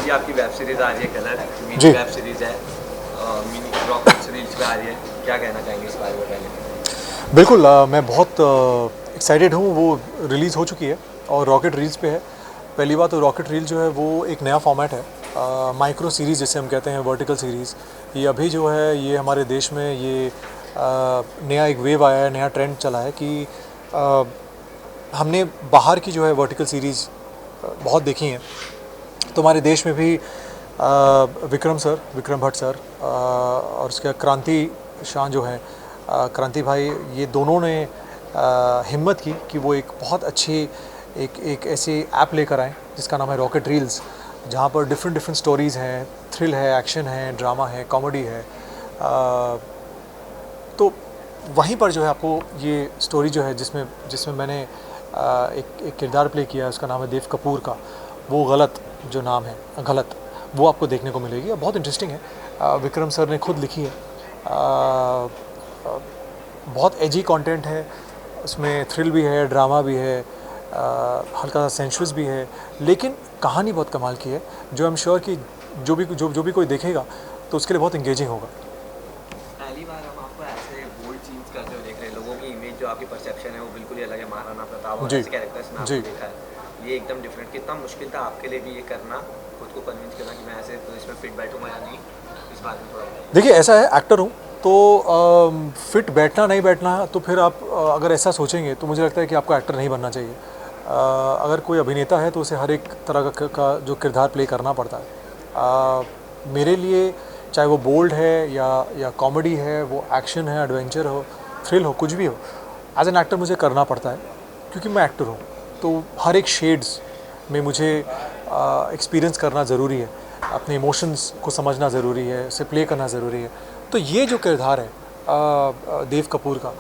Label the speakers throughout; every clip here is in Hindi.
Speaker 1: अभी आपकी वेब सीरीज़ आ रही है कलर,
Speaker 2: जी।
Speaker 1: मिनी वेब सीरीज़ है, मिनी रॉकेट सीरीज पे आ रही है, क्या कहना चाहेंगे इस बारे में पहले?
Speaker 2: बिल्कुल मैं बहुत एक्साइटेड हूँ। वो रिलीज़ हो चुकी है और रॉकेट रील्स पे है। पहली बात तो रॉकेट रील जो है वो एक नया फॉर्मेट है, माइक्रो सीरीज़ जिसे हम कहते हैं, वर्टिकल सीरीज़। ये अभी जो है ये हमारे देश में ये नया एक वेव आया है, नया ट्रेंड चला है कि अ, हमने बाहर की जो है वर्टिकल सीरीज़ बहुत देखी हैं। तो हमारे देश में भी विक्रम भट्ट सर और उसके क्रांति शाह जो हैं, क्रांति भाई, ये दोनों ने हिम्मत की कि वो एक बहुत अच्छी एक एक ऐसी ऐप लेकर आए जिसका नाम है रॉकेट रील्स, जहाँ पर डिफरेंट डिफरेंट स्टोरीज़ हैं, थ्रिल है, एक्शन है, ड्रामा है, कॉमेडी है। तो वहीं पर जो है आपको ये स्टोरी जो है जिसमें जिसमें मैंने एक किरदार प्ले किया है, उसका नाम है देव कपूर का, वो गलत जो नाम है, गलत, वो आपको देखने को मिलेगी और बहुत इंटरेस्टिंग है। विक्रम सर ने खुद लिखी है। बहुत एजी कंटेंट है उसमें, थ्रिल भी है, ड्रामा भी है, हल्का सा सेंशुअस भी है, लेकिन कहानी बहुत कमाल की है, जो आई एम श्योर कि जो भी कोई देखेगा तो उसके लिए बहुत इंगेजिंग होगा।
Speaker 1: पहली बार हम आपको ऐसे बोल्ड सीन्स करते हुए देख रहे हैं, लोगों की इमेज जो आपकी परसेप्शन है वो बिल्कुल ही अलग है, महाराणा प्रताप और
Speaker 2: जी।
Speaker 1: ऐसे कैरेक्टर्स में
Speaker 2: जी।
Speaker 1: आपको देखा है, ये एकदम डिफरेंट। कितना मुश्किल था आपके लिए भी ये करना, खुद को कन्विंस करना कि मैं ऐसे तो इसमें फिट बैठूंगा या नहीं, इस बारे में थोड़ा बताइए।
Speaker 2: देखिए, ऐसा है, एक्टर हूँ तो फिट बैठना नहीं बैठना, तो फिर आप अगर ऐसा सोचेंगे तो मुझे लगता है कि आपको एक्टर नहीं बनना चाहिए। अगर कोई अभिनेता है तो उसे हर एक तरह का जो किरदार प्ले करना पड़ता है। मेरे लिए चाहे वो बोल्ड है या कॉमेडी है, वो एक्शन है, एडवेंचर हो, थ्रिल हो, कुछ भी हो, एज एन एक्टर मुझे करना पड़ता है क्योंकि मैं एक्टर हूँ। तो हर एक शेड्स में मुझे एक्सपीरियंस करना ज़रूरी है, अपने इमोशंस को समझना ज़रूरी है, उसे प्ले करना ज़रूरी है। तो ये जो किरदार है देव कपूर का,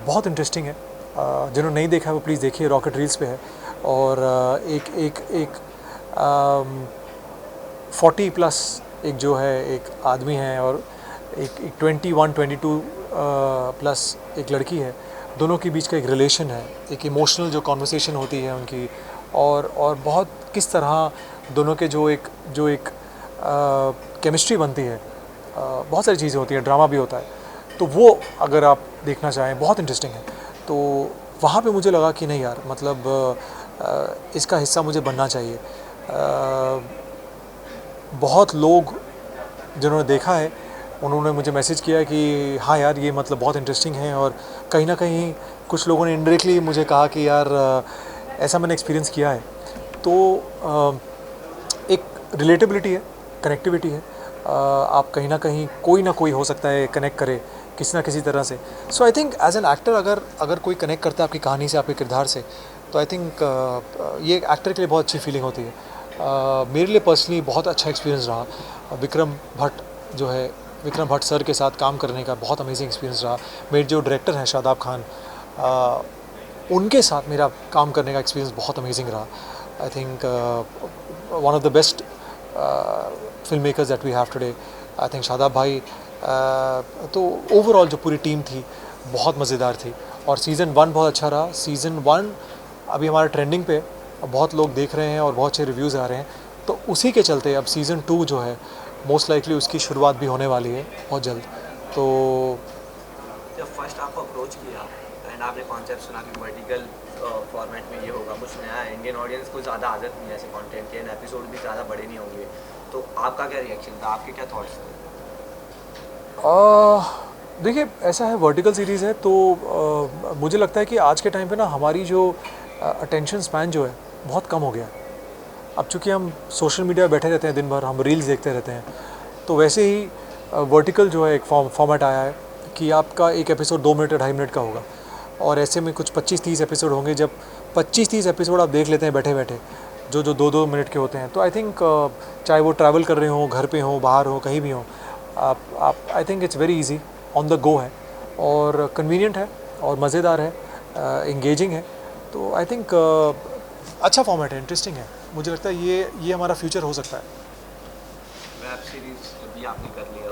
Speaker 2: बहुत इंटरेस्टिंग है। जिन्होंने नहीं देखा है वो प्लीज़ देखिए, रॉकेट रील्स पे है। और एक एक एक 40 प्लस एक जो है एक आदमी है और एक 21-22 प्लस एक लड़की है। दोनों के बीच का एक रिलेशन है, एक इमोशनल जो कॉन्वर्सेशन होती है उनकी, और बहुत किस तरह दोनों के जो एक केमिस्ट्री बनती है। बहुत सारी चीज़ें होती हैं, ड्रामा भी होता है। तो वो अगर आप देखना चाहें, बहुत इंटरेस्टिंग है। तो वहाँ पे मुझे लगा कि नहीं यार, मतलब इसका हिस्सा मुझे बनना चाहिए। बहुत लोग जिन्होंने देखा है उन्होंने मुझे मैसेज किया है कि हाँ यार, ये मतलब बहुत इंटरेस्टिंग है। और कहीं ना कहीं कुछ लोगों ने इनडायरेक्टली मुझे कहा कि यार ऐसा मैंने एक्सपीरियंस किया है। तो एक रिलेटेबिलिटी है, कनेक्टिविटी है। आप कहीं ना कोई हो सकता है कनेक्ट करे किसी ना किसी तरह से। So I think as an actor अगर कोई कनेक्ट करता है आपकी कहानी से, आपके किरदार से, तो आई थिंक ये एक एक्टर के लिए बहुत अच्छी फीलिंग होती है। मेरे लिए पर्सनली बहुत अच्छा एक्सपीरियंस रहा। विक्रम भट्ट सर के साथ काम करने का बहुत अमेजिंग एक्सपीरियंस रहा। मेरे जो डायरेक्टर हैं शादाब खान, उनके साथ मेरा काम करने का एक्सपीरियंस बहुत अमेजिंग रहा। I think one of the best film makers that we have today, I think Shadab भाई। तो ओवरऑल जो पूरी टीम थी बहुत मज़ेदार थी। और सीज़न 1 बहुत अच्छा रहा। सीज़न 1 अभी हमारा ट्रेंडिंग पे, बहुत लोग देख रहे हैं और बहुत अच्छे रिव्यूज़ आ रहे हैं। तो उसी के चलते अब सीज़न 2 जो है मोस्ट लाइकली उसकी शुरुआत भी होने वाली है बहुत जल्द। तो
Speaker 1: जब फर्स्ट आपको अप्रोच किया एंड आपने कॉन्सेप्ट सुना कि वर्टिकल फॉर्मेट में ये होगा, कुछ नया है, इंडियन ऑडियंस को ज़्यादा आदत नहीं है ऐसे कंटेंट के, एंड एपिसोड भी ज़्यादा बड़े नहीं होंगे, तो आपका क्या रिएक्शन था, आपके क्या थॉट्स थे?
Speaker 2: देखिए, ऐसा है, वर्टिकल सीरीज़ है तो मुझे लगता है कि आज के टाइम पे ना हमारी जो अटेंशन स्पैन जो है बहुत कम हो गया है। अब चूँकि हम सोशल मीडिया पे बैठे रहते हैं दिन भर, हम रील्स देखते रहते हैं, तो वैसे ही वर्टिकल जो है एक फॉर्मेट आया है कि आपका एक एपिसोड 2 मिनट या 2.5 मिनट का होगा। और ऐसे में कुछ 25-30 एपिसोड होंगे। जब 25-30 एपिसोड आप देख लेते हैं बैठे बैठे, जो 2-2 मिनट के होते हैं, तो आई थिंक चाहे वो ट्रैवल कर रहे हों, घर पे हों, बाहर हों, कहीं भी हों, आप I think it's very easy, on the go है और कन्वीनियंट है और मज़ेदार है, इंगेजिंग है। तो आई थिंक अच्छा फॉर्मेट है, इंटरेस्टिंग है। मुझे लगता है ये हमारा फ्यूचर हो सकता है।
Speaker 1: वेब सीरीज भी आपने कर लिया,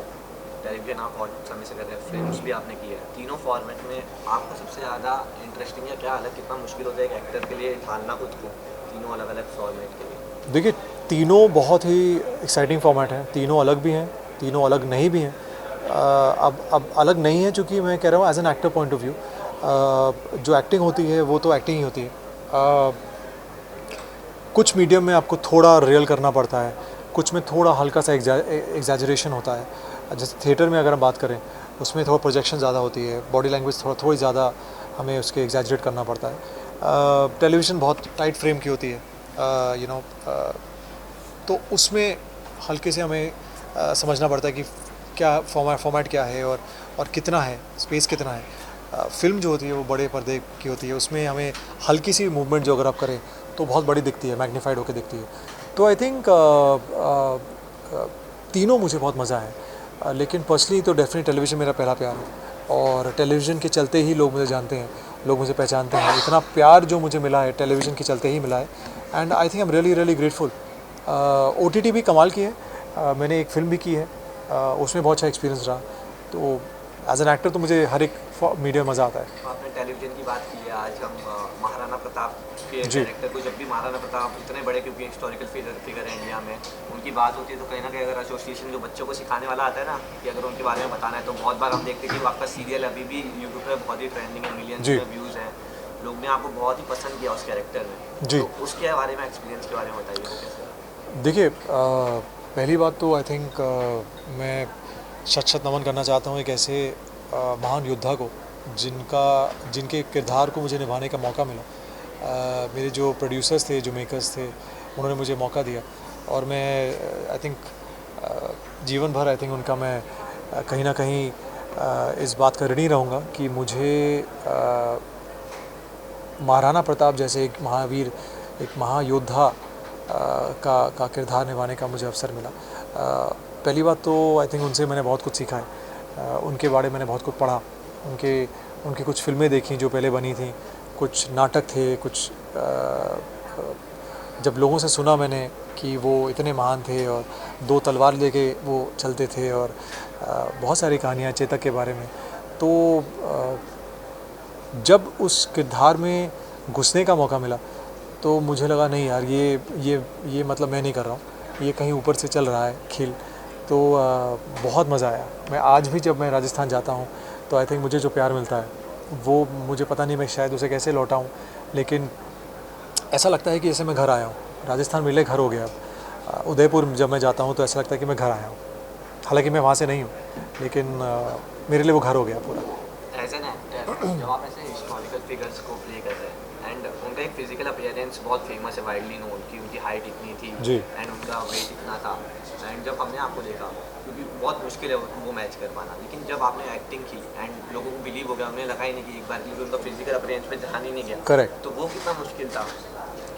Speaker 1: टेलीविजन आप और समय से कर रहे हैं, फिल्म्स भी आपने की है, तीनों फॉर्मेट में आपको सबसे ज़्यादा इंटरेस्टिंग या क्या अलग, कितना मुश्किल होता है एक एक्टर के लिए ढालना खुद को तीनों अलग अलग फॉर्मेट के लिए?
Speaker 2: देखिए, तीनों बहुत ही एक्साइटिंग फॉर्मेट हैं, तीनों अलग भी हैं, तीनों अलग नहीं भी हैं। अब अलग नहीं है चूँकि मैं कह रहा हूँ as an actor point of view, जो एक्टिंग होती है वो तो एक्टिंग ही होती है। कुछ मीडियम में आपको थोड़ा रियल करना पड़ता है, कुछ में थोड़ा हल्का सा एग्जैजरेशन होता है। जैसे थिएटर में अगर हम बात करें उसमें थोड़ा प्रोजेक्शन ज़्यादा होती है, बॉडी लैंग्वेज थोड़ी ज़्यादा हमें उसके एग्जैजरेट करना पड़ता है। टेलीविज़न बहुत टाइट फ्रेम की होती है, तो उसमें हल्के से हमें समझना पड़ता है कि क्या फॉर्मेट क्या है और कितना है, स्पेस कितना है। फिल्म जो होती है वो बड़े पर्दे की होती है, उसमें हमें हल्की सी मूवमेंट जो अगर आप करें तो बहुत बड़ी दिखती है, मैग्नीफाइड होकर दिखती है। तो आई थिंक तीनों मुझे बहुत मज़ा है, लेकिन पर्सनली तो डेफिनेटली टेलीविज़न मेरा पहला प्यार है और टेलीविज़न के चलते ही लोग मुझे जानते हैं, लोग मुझे पहचानते हैं। इतना प्यार जो मुझे मिला है टेलीविज़न के चलते ही मिला है, and I think I am really grateful. OTT भी कमाल की है, मैंने एक फ़िल्म भी की है, उसमें बहुत अच्छा एक्सपीरियंस रहा। तो एज एन एक्टर तो मुझे हर एक मीडिया मज़ा आता है।
Speaker 1: आपने टेलीविज़न की बात की है, आज हम महाराणा प्रताप के
Speaker 2: जी।
Speaker 1: कैरेक्टर को, जब भी महाराणा प्रताप इतने बड़े क्योंकि हिस्टोरिकल फिगर है इंडिया में, उनकी बात होती है तो कहीं ना कहीं अगर एसोसिएशन जो बच्चों को सिखाने वाला आता है ना कि अगर उनके बारे में बताना है, तो बहुत बार हम देखते हैं कि वो आपका सीरियल अभी भी यूट्यूब पर बहुत ही ट्रेंडिंग है, मिलियंस
Speaker 2: जी।
Speaker 1: में व्यूज़ हैं, लोग ने आपको बहुत ही पसंद किया उस कैरेक्टर में।
Speaker 2: जी।
Speaker 1: तो उसके बारे में, एक्सपीरियंस के बारे में बताइए वो कैसे।
Speaker 2: देखिए, पहली बात तो आई थिंक मैं शत नमन करना चाहता हूँ एक ऐसे महान योद्धा को जिनके किरदार को मुझे निभाने का मौका मिला। मेरे जो प्रोड्यूसर्स थे, जो मेकर्स थे, उन्होंने मुझे मौका दिया और मैं आई थिंक जीवन भर आई थिंक उनका मैं कहीं ना कहीं इस बात का ऋणी रहूँगा कि मुझे महाराणा प्रताप जैसे एक महावीर, एक महायोद्धा का किरदार निभाने का मुझे अवसर मिला। पहली बात तो आई थिंक उनसे मैंने बहुत कुछ सीखा है, उनके बारे में मैंने बहुत कुछ पढ़ा, उनकी कुछ फिल्में देखी जो पहले बनी थी, कुछ नाटक थे, कुछ जब लोगों से सुना मैंने कि वो इतने महान थे और 2 तलवार लेके वो चलते थे और बहुत सारी कहानियाँ चेतक के बारे में, तो जब उस किरदार में घुसने का मौका मिला तो मुझे लगा नहीं यार, ये मतलब मैं नहीं कर रहा हूँ, ये कहीं ऊपर से चल रहा है खेल। तो बहुत मज़ा आया। मैं आज भी जब मैं राजस्थान जाता हूँ तो आई थिंक मुझे जो प्यार मिलता है वो मुझे पता नहीं मैं शायद उसे कैसे लौटाऊँ, लेकिन ऐसा लगता है कि जैसे मैं घर आया हूँ। राजस्थान मेरे लिए घर हो गया अब। उदयपुर जब मैं जाता हूँ तो ऐसा लगता है कि मैं घर आया हूँ, हालांकि मैं वहाँ से नहीं हूँ, लेकिन मेरे लिए वो घर हो गया पूरा।
Speaker 1: एज एन एक्टर जब आप ऐसे हिस्टोरिकल फिगर्स को प्ले कर रहे हैं एंड उनका एक फिजिकल अपीयरेंस बहुत फेमस है, वाइडली नोन कि उनकी हाइट इतनी थी
Speaker 2: जी।
Speaker 1: एंड उनका वेट इतना था, एंड जब हमने आपको देखा, क्योंकि बहुत मुश्किल है वो मैच कर पाना, लेकिन जब आपने एक्टिंग की एंड लोगों को बिलीव हो गया, उन्हें लगा ही नहीं कि एक बार के लिए उनका फिजिकल अपीयरेंस पे ध्यान ही नहीं गया।
Speaker 2: करेक्ट।
Speaker 1: तो वो कितना मुश्किल था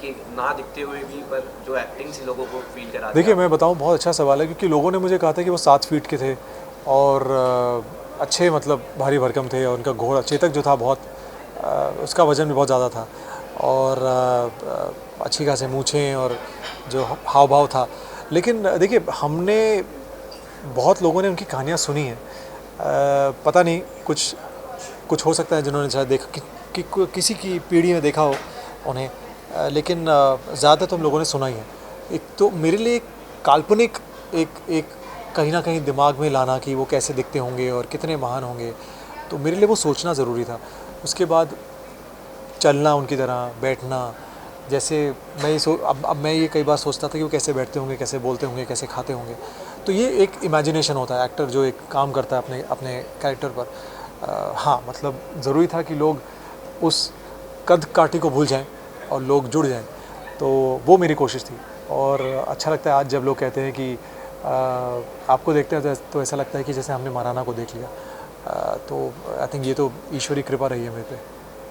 Speaker 1: कि ना दिखते हुए भी पर जो एक्टिंग से लोगों को फील करा।
Speaker 2: देखिए, मैं बताऊं, बहुत अच्छा सवाल है क्योंकि लोगों ने मुझे कहा था कि वो 7 फीट के थे और अच्छे मतलब भारी भरकम थे और उनका घोड़ा चेतक जो था बहुत उसका वज़न भी बहुत ज़्यादा था और अच्छी खासी मूँछें और जो हाव भाव था। लेकिन देखिए, हमने बहुत लोगों ने उनकी कहानियाँ सुनी हैं, पता नहीं कुछ हो सकता है जिन्होंने शायद देखा कि किसी की पीढ़ी में देखा हो उन्हें, लेकिन ज़्यादातर तो हम लोगों ने सुना ही है। एक तो मेरे लिए एक काल्पनिक एक कहीं ना कहीं दिमाग में लाना कि वो कैसे दिखते होंगे और कितने महान होंगे, तो मेरे लिए वो सोचना ज़रूरी था। उसके बाद चलना उनकी तरह, बैठना, जैसे मैं अब मैं ये कई बार सोचता था कि वो कैसे बैठते होंगे, कैसे बोलते होंगे, कैसे खाते होंगे। तो ये एक इमेजिनेशन होता है, एक्टर जो एक काम करता है अपने कैरेक्टर पर। हाँ, मतलब ज़रूरी था कि लोग उस कद काठी को भूल जाएं और लोग जुड़ जाएं, तो वो मेरी कोशिश थी। और अच्छा लगता है आज जब लोग कहते हैं कि आपको देखते हैं तो ऐसा लगता है कि जैसे हमने महाराणा को देख लिया। तो आई थिंक ये तो ईश्वरी कृपा रही है मेरे पे।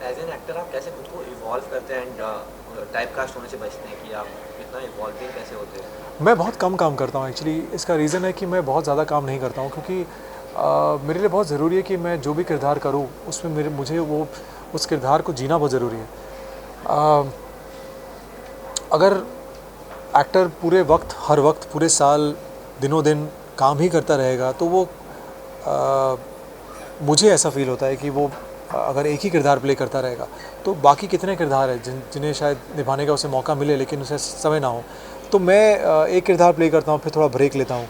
Speaker 1: एज एन एक्टर आप कैसे खुद को इवॉल्व करते हैं एंड टाइप कास्ट होने से बचते हैं कि आप इतना इवॉल्विंग कैसे होते हैं?
Speaker 2: मैं बहुत कम काम करता हूँ एक्चुअली। इसका रीज़न है कि मैं बहुत ज़्यादा काम नहीं करता हूँ क्योंकि मेरे लिए बहुत ज़रूरी है कि मैं जो भी किरदार करूँ उसमें मुझे वो उस किरदार को जीना बहुत ज़रूरी है। अगर एक्टर पूरे वक्त, हर वक्त, पूरे साल, दिनों दिन काम ही करता रहेगा तो वो मुझे ऐसा फील होता है कि वो अगर एक ही किरदार प्ले करता रहेगा तो बाकी कितने किरदार हैं जिन्हें शायद निभाने का उसे मौका मिले लेकिन उसे समय ना हो। तो मैं एक किरदार प्ले करता हूँ, फिर थोड़ा ब्रेक लेता हूँ,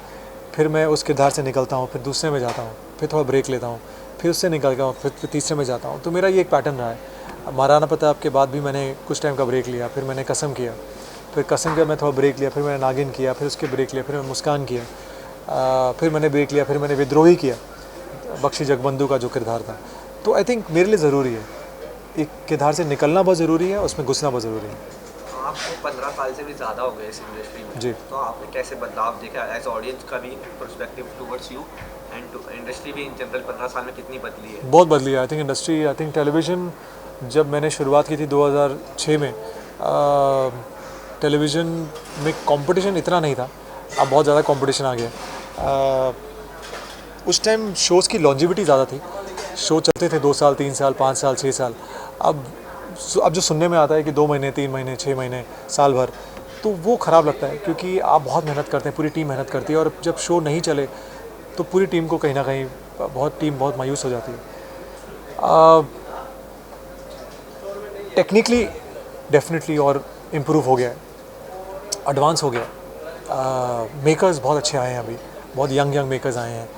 Speaker 2: फिर मैं उस किरदार से निकलता हूँ, फिर दूसरे में जाता हूँ, फिर थोड़ा ब्रेक लेता हूँ, फिर उससे निकलता हूँ, फिर तीसरे में जाता हूँ। तो मेरा ये एक पैटर्न रहा है। महाराणा प्रताप के बाद भी मैंने कुछ टाइम का ब्रेक लिया, फिर मैंने कसम किया, फिर कसम का मैं थोड़ा ब्रेक लिया, फिर मैंने नागिन किया, फिर उसके ब्रेक लिया, फिर मैंने मुस्कान किया, फिर मैंने ब्रेक लिया, फिर मैंने विद्रोही किया, बख्शी जगबंधु का जो किरदार था। तो आई थिंक मेरे लिए ज़रूरी है, एक किरदार से निकलना बहुत ज़रूरी है, उसमें घुसना बहुत ज़रूरी है।
Speaker 1: आपको 15 साल से भी ज़्यादा हो गए इस इंडस्ट्री में
Speaker 2: जी।
Speaker 1: तो आपने कैसे बदलाव देखा एज ऑडियंस का भी perspective towards you and industry भी इन जनरल 15 साल में कितनी बदली है?
Speaker 2: बहुत बदली है I think industry. I think television जब मैंने शुरुआत की थी 2006 में, टेलीविज़न में कंपटीशन इतना नहीं था, अब बहुत ज़्यादा कंपटीशन आ गया। उस टाइम शोज़ की लॉन्जिविटी ज़्यादा थी, शो चलते थे 2 साल 3 साल 5 साल 6 साल। अब जो सुनने में आता है कि 2 महीने 3 महीने 6 महीने साल भर, तो वो ख़राब लगता है क्योंकि आप बहुत मेहनत करते हैं, पूरी टीम मेहनत करती है, और जब शो नहीं चले तो पूरी टीम को कहीं ना कहीं बहुत मायूस हो जाती है। टेक्निकली डेफिनेटली और इम्प्रूव हो गया है, एडवांस हो गया है। मेकर्स बहुत अच्छे आए हैं अभी, बहुत यंग मेकर्स आए हैं,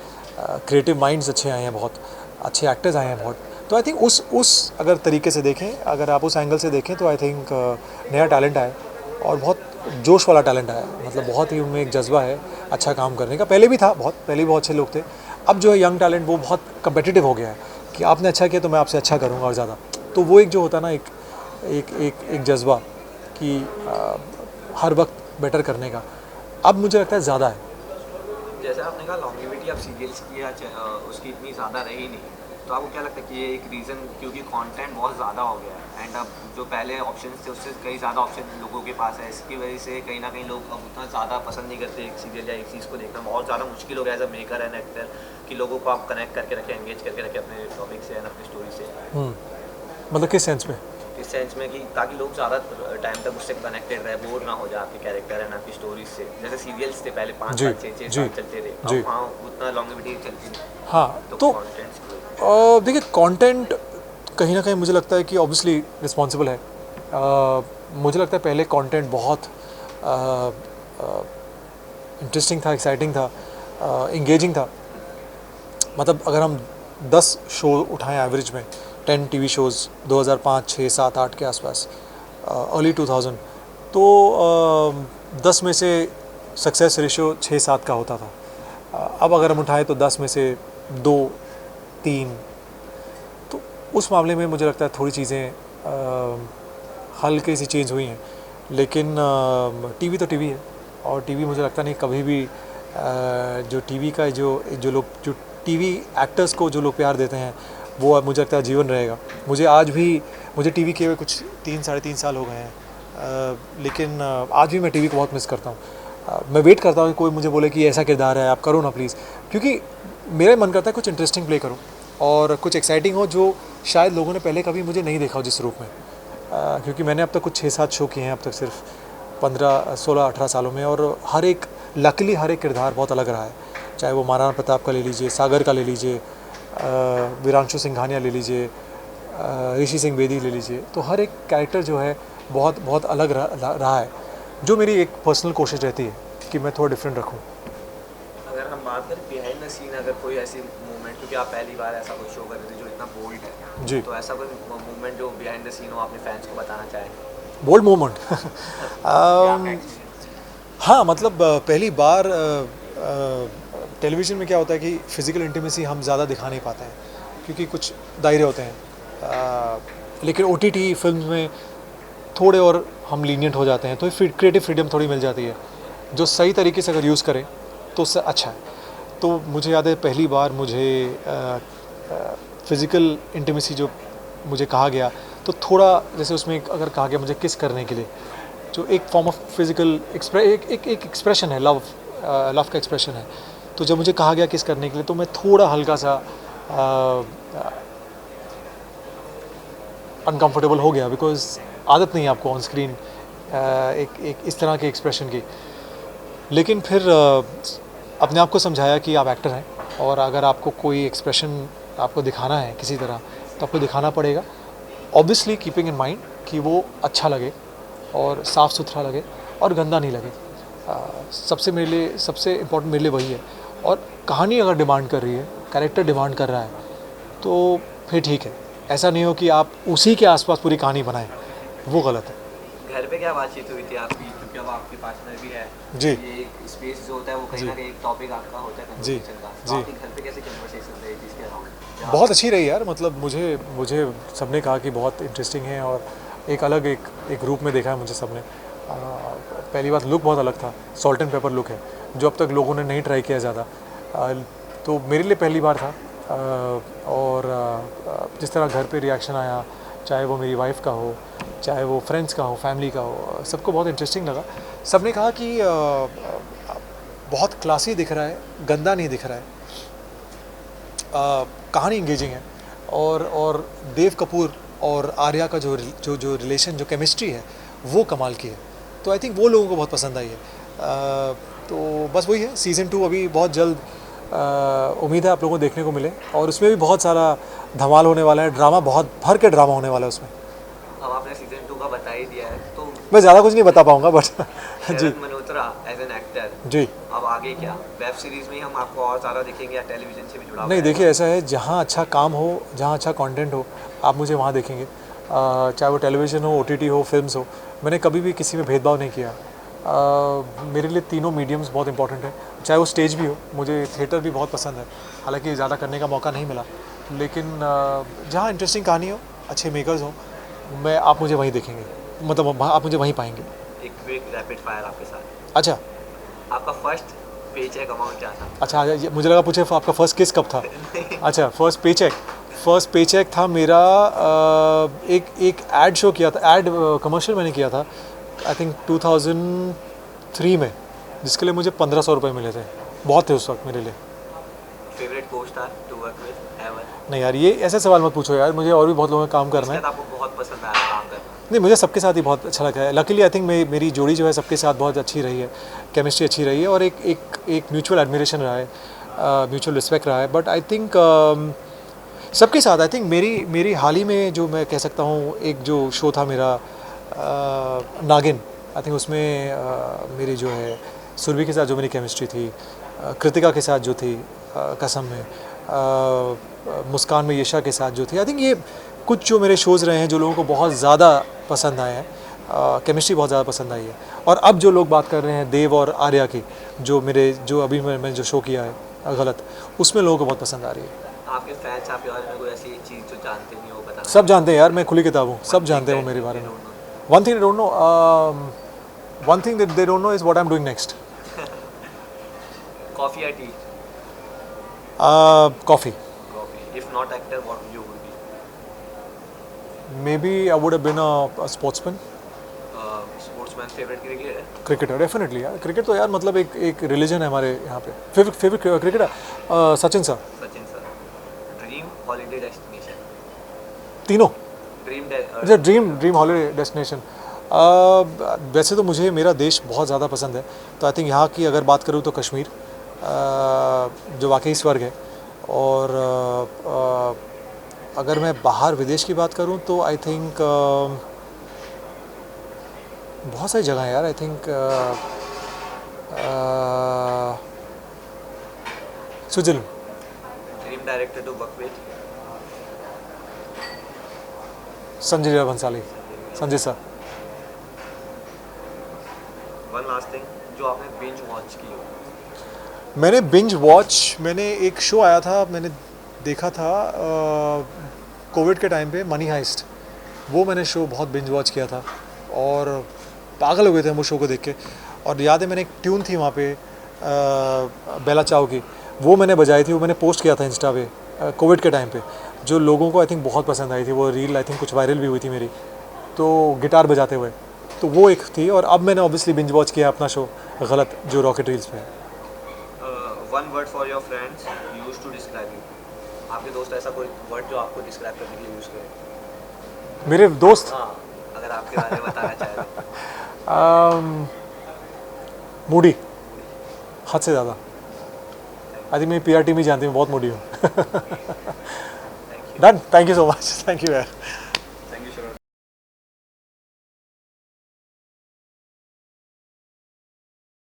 Speaker 2: क्रिएटिव माइंड्स अच्छे आए हैं, बहुत अच्छे एक्टर्स आए हैं बहुत। तो आई थिंक उस अगर तरीके से देखें, अगर आप उस एंगल से देखें तो आई थिंक नया टैलेंट आया और बहुत जोश वाला टैलेंट आया, मतलब बहुत ही उनमें एक जज्बा है अच्छा काम करने का। पहले भी था, पहले भी बहुत अच्छे लोग थे। अब जो है यंग टैलेंट वो बहुत कम्पिटिटिव हो गया है कि आपने अच्छा किया तो मैं आपसे अच्छा करूँगा और ज़्यादा। तो वो एक जो होता है ना, एक जज्बा कि हर वक्त बेटर करने का, अब मुझे लगता है ज़्यादा है।
Speaker 1: जैसे आपने कहा लॉन्गिविटी अब सीरियल्स की उसकी इतनी ज़्यादा रही नहीं, तो आपको क्या लगता है कि ये एक रीज़न क्योंकि कंटेंट बहुत ज़्यादा हो गया है एंड अब जो पहले ऑप्शंस थे उससे कई ज़्यादा ऑप्शन लोगों के पास है, इसकी वजह से कहीं ना कहीं लोग अब उतना ज़्यादा पसंद नहीं करते एक सीरियल या एक चीज़ को देखना, और ज़्यादा मुश्किल हो गया as a maker and actor कि लोगों को आप कनेक्ट करके रखें, एंगेज करके रखें अपने टॉपिक से एंड अपनी स्टोरी से।
Speaker 2: मतलब किस सेंस में?
Speaker 1: इस सेंस में कि ताकि लोग ज़्यादा टाइम तक उससे कनेक्टेड रहे, बोर ना हो जाए आपके कैरेक्टर एंड आपकी स्टोरीज से। जैसे सीरियल्स थे पहले 5
Speaker 2: जी,
Speaker 1: साल 6
Speaker 2: जी,
Speaker 1: साल चलते थे,
Speaker 2: जी।
Speaker 1: अब वहाँ उतना लॉन्गिविटी चलती नहीं।
Speaker 2: हाँ, तो
Speaker 1: कंटेंट्स
Speaker 2: देखिए कंटेंट कहीं ना कहीं मुझे लगता है कि ऑब्वियसली रिस्पॉन्सिबल है। मुझे लगता है पहले कंटेंट बहुत इंटरेस्टिंग था, एक्साइटिंग था, इंगेजिंग था। मतलब अगर हम 10 शो उठाएं एवरेज में, 10 टीवी शोज़ 2005 6 7 8 के आसपास, अर्ली 2000, तो 10 में से सक्सेस रेशियो 6-7 का होता था। अब अगर हम उठाएं तो 10 में से 2-3, तो उस मामले में मुझे लगता है थोड़ी चीज़ें हल्की सी चेंज हुई हैं। लेकिन टीवी तो टीवी है, और टीवी मुझे लगता नहीं कभी भी जो टीवी का जो टीवी एक्टर्स को जो लोग प्यार देते हैं वो मुझे लगता है जीवन रहेगा। मुझे टीवी किए हुए कुछ 3-3.5 साल हो गए हैं, लेकिन आज भी मैं टीवी को बहुत मिस करता हूँ। मैं वेट करता हूँ कि कोई मुझे बोले कि ऐसा किरदार है, आप करो ना प्लीज़, क्योंकि मेरा मन करता है कुछ इंटरेस्टिंग प्ले करो और कुछ एक्साइटिंग हो जो शायद लोगों ने पहले कभी मुझे नहीं देखा हो जिस रूप में। क्योंकि मैंने अब तक कुछ 6-7 शो किए हैं अब तक सिर्फ 15 16 18 सालों में, और लकीली हर एक किरदार बहुत अलग रहा है। चाहे वो महाराणा प्रताप का ले लीजिए, सागर का ले लीजिए, वीरांशु सिंघानिया ले लीजिए, ऋषि सिंह बेदी ले लीजिए, तो हर एक कैरेक्टर जो है बहुत अलग रहा है, जो मेरी एक पर्सनल कोशिश रहती है कि मैं थोड़ा डिफरेंट रखूं।
Speaker 1: अगर हम बात करें बिहाइंड द सीन, अगर कोई ऐसी मूवमेंट, क्योंकि आप पहली बार ऐसा कोई शो कर रहे थे जो इतना बोल्ड है
Speaker 2: जी,
Speaker 1: तो ऐसा कोई मूवमेंट जो बिहाइंड द सीन हो आपने फैंस को बताना चाहें?
Speaker 2: बोल्ड मोमेंट हाँ, मतलब पहली बार टेलीविज़न में क्या होता है कि फ़िज़िकल इंटीमेसी हम ज़्यादा दिखा नहीं पाते हैं क्योंकि कुछ दायरे होते हैं, लेकिन OTT फिल्म में थोड़े और हम लीनियंट हो जाते हैं, तो क्रिएटिव फ्रीडम थोड़ी मिल जाती है, जो सही तरीके से अगर यूज़ करें तो उससे अच्छा है। तो मुझे याद है पहली बार मुझे फ़िज़िकल इंटीमेसी जो मुझे कहा गया, तो थोड़ा जैसे उसमें अगर कहा गया मुझे किस करने के लिए, जो एक फॉर्म ऑफ फिज़िकल एक एक्सप्रेशन है, लव का एक्सप्रेशन है, तो जब मुझे कहा गया किस करने के लिए तो मैं थोड़ा हल्का सा अनकंफर्टेबल हो गया, बिकॉज आदत नहीं है आपको ऑन स्क्रीन एक इस तरह के एक्सप्रेशन की। लेकिन फिर अपने आप को समझाया कि आप एक्टर हैं, और अगर आपको कोई एक्सप्रेशन आपको दिखाना है किसी तरह तो आपको दिखाना पड़ेगा, ऑब्वियसली कीपिंग इन माइंड कि वो अच्छा लगे और साफ़ सुथरा लगे और गंदा नहीं लगे। सबसे इम्पोर्टेंट मेरे लिए वही है। और कहानी अगर डिमांड कर रही है, कैरेक्टर डिमांड कर रहा है, तो फिर ठीक है। ऐसा नहीं हो कि आप उसी के आसपास पूरी कहानी बनाएं, वो गलत है।
Speaker 1: घर पे क्या बातचीत हुई थी आपकी, क्योंकि अब आपके पार्टनर भी है
Speaker 2: जी।
Speaker 1: ये एक स्पेस जो होता है वो कहीं ना कहीं एक टॉपिक आपका होता है
Speaker 2: जी
Speaker 1: कन्वर्सेशन का, तो
Speaker 2: जी
Speaker 1: आपके घर पे कैसे कन्वर्सेशन रही थी इसके अराउंड?
Speaker 2: बहुत अच्छी रही यार। मतलब मुझे सबने कहा कि बहुत इंटरेस्टिंग है, और एक अलग एक रूप में देखा है मुझे सबने। पहली बात, लुक बहुत अलग था, सॉल्ट एंड पेपर लुक है, जो अब तक लोगों ने नहीं ट्राई किया ज़्यादा। तो मेरे लिए पहली बार था। और जिस तरह घर पे रिएक्शन आया, चाहे वो मेरी वाइफ का हो, चाहे वो फ्रेंड्स का हो, फैमिली का हो, सबको बहुत इंटरेस्टिंग लगा। सबने कहा कि बहुत क्लासी दिख रहा है, गंदा नहीं दिख रहा है, कहानी इंगेजिंग है, और देव कपूर और आर्या का जो रिलेशन, जो केमिस्ट्री है, वो कमाल की है। तो आई थिंक वो लोगों को बहुत पसंद आई है। तो बस वही है, सीज़न 2 अभी बहुत जल्द उम्मीद है आप लोगों को देखने को मिले, और उसमें भी बहुत सारा धमाल होने वाला है, ड्रामा, बहुत भर के ड्रामा होने वाला है उसमें।
Speaker 1: अब आपने सीजन 2 का बता ही दिया है, तो
Speaker 2: मैं ज़्यादा कुछ नहीं बता पाऊँगा, बट जी
Speaker 1: Sharad Malhotra as an actor,
Speaker 2: जी।
Speaker 1: अब आगे क्या वेब सीरीज में हम आपको और ज़्यादा देखेंगे या टेलीविजन से भी जुड़ा हुआ
Speaker 2: नहीं,
Speaker 1: है?
Speaker 2: देखिए ऐसा है, जहाँ अच्छा काम हो, जहाँ अच्छा कंटेंट हो, आप मुझे वहाँ देखेंगे। चाहे वो टेलीविज़न हो, OTT हो, फिल्म्स हो, मैंने कभी भी किसी में भेदभाव नहीं किया। मेरे लिए तीनों मीडियम्स बहुत इंपॉर्टेंट है, चाहे वो स्टेज भी हो, मुझे थिएटर भी बहुत पसंद है, हालांकि ज़्यादा करने का मौका नहीं मिला, लेकिन जहाँ इंटरेस्टिंग कहानी हो, अच्छे मेकर्स हो, आप मुझे वहीं देखेंगे, मतलब आप मुझे वहीं पाएंगे।
Speaker 1: एक क्विक रैपिड फायर आपके साथ।
Speaker 2: अच्छा
Speaker 1: आपका फर्स्ट पे चेक अमाउंट क्या था?
Speaker 2: अच्छा, मुझे लगा पूछे आपका फर्स्ट किस कब था। अच्छा, फर्स्ट पे चेक था मेरा, एक एड शो किया था, एड कमर्शियल मैंने किया था, आई थिंक 2003 में, जिसके लिए मुझे 1500 रुपये मिले थे। बहुत थे उस वक्त मेरे लिए।
Speaker 1: Favourite co-star to work with ever?
Speaker 2: नहीं यार, ये ऐसे सवाल मत पूछो यार, मुझे और भी बहुत लोगों का काम करना है।
Speaker 1: आपको बहुत पसंद आया काम करना?
Speaker 2: नहीं, मुझे सबके साथ ही बहुत अच्छा लगा है। लकीली आई थिंक मेरी जोड़ी जो है सबके साथ बहुत अच्छी रही है, केमिस्ट्री अच्छी रही है, और एक म्यूचुअल एडमिरेशन रहा है, म्यूचुअल रिस्पेक्ट रहा है। बट आई थिंक सबके साथ, आई थिंक मेरी हाल ही में जो मैं कह सकता हूँ, एक जो शो था मेरा नागिन, आई थिंक उसमें मेरी जो है सुरभि के साथ जो मेरी केमिस्ट्री थी, कृतिका के साथ जो थी कसम में, मुस्कान में यशा के साथ जो थी, आई थिंक ये कुछ जो मेरे शोज़ रहे हैं जो लोगों को बहुत ज़्यादा पसंद आए हैं, केमिस्ट्री बहुत ज़्यादा पसंद आई है। और अब जो लोग बात कर रहे हैं देव और आर्या की, जो अभी मैंने जो शो किया है गलत, उसमें लोगों को बहुत पसंद आ रही है।
Speaker 1: आपके फैंस आपके बारे में कोई ऐसी चीज़ जो जानते नहीं हो बताना?
Speaker 2: सब जानते हैं यार, मैं खुली किताब हूँ, सब जानते हैं वो मेरे बारे में। One thing they don't know is what I am doing next.
Speaker 1: Coffee या tea?
Speaker 2: Coffee.
Speaker 1: Coffee. If not actor what you would be?
Speaker 2: Maybe I would have been a sportsman.
Speaker 1: Sportsman. Favourite cricketer?
Speaker 2: Cricketer definitely यार, क्रिकेट तो यार मतलब एक रिलीजन है हमारे यहाँ पे। Favourite cricketer Sachin sir.
Speaker 1: Sachin sir. Dream holiday destination?
Speaker 2: तीनों।
Speaker 1: ड्रीम
Speaker 2: ड्रीम हॉलीडे डेस्टिनेशन, वैसे तो मुझे मेरा देश बहुत ज़्यादा पसंद है, तो आई थिंक यहाँ की अगर बात करूँ तो कश्मीर, जो वाकई स्वर्ग है। और अगर मैं बाहर विदेश की बात करूं तो आई थिंक बहुत सारी जगह है यार। I think Switzerland.
Speaker 1: Dream director to work with?
Speaker 2: Sanjay Leela Bhansali, Sanjay sir.
Speaker 1: One last thing जो आपने बिंज वॉच की हो?
Speaker 2: मैंने एक शो आया था, मैंने देखा था कोविड के टाइम पे, मनी हाइस्ट, वो मैंने शो बहुत बिंज वॉच किया था, और पागल हो गए थे हम वो शो को देख के। और याद है मैंने एक ट्यून थी वहाँ पे बेला चाव की, वो मैंने बजाई थी, वो मैंने पोस्ट किया था इंस्टा पे कोविड के टाइम पे, जो लोगों को आई थिंक बहुत पसंद आई थी। वो रील आई थिंक कुछ वायरल भी हुई थी मेरी, तो गिटार बजाते हुए, तो वो एक थी। और अब मैंने ऑब्वियसली बिंज वॉच किया अपना शो गलत, जो रॉकेट रील्स पे है।
Speaker 1: One word for your friends use to describe you? आपके दोस्त ऐसा कोई वर्ड जो आपको डिस्क्राइब करने के लिए यूज़ करें?
Speaker 2: मेरे दोस्त?
Speaker 1: हाँ, अगर आपके बारे में बताना चाहे तो।
Speaker 2: मूडी, हद से ज़्यादा। आई थिंक मेरी PR टीम ही जानती है मैं बहुत मूडी हूँ। Done, thank you so much, thank you यार।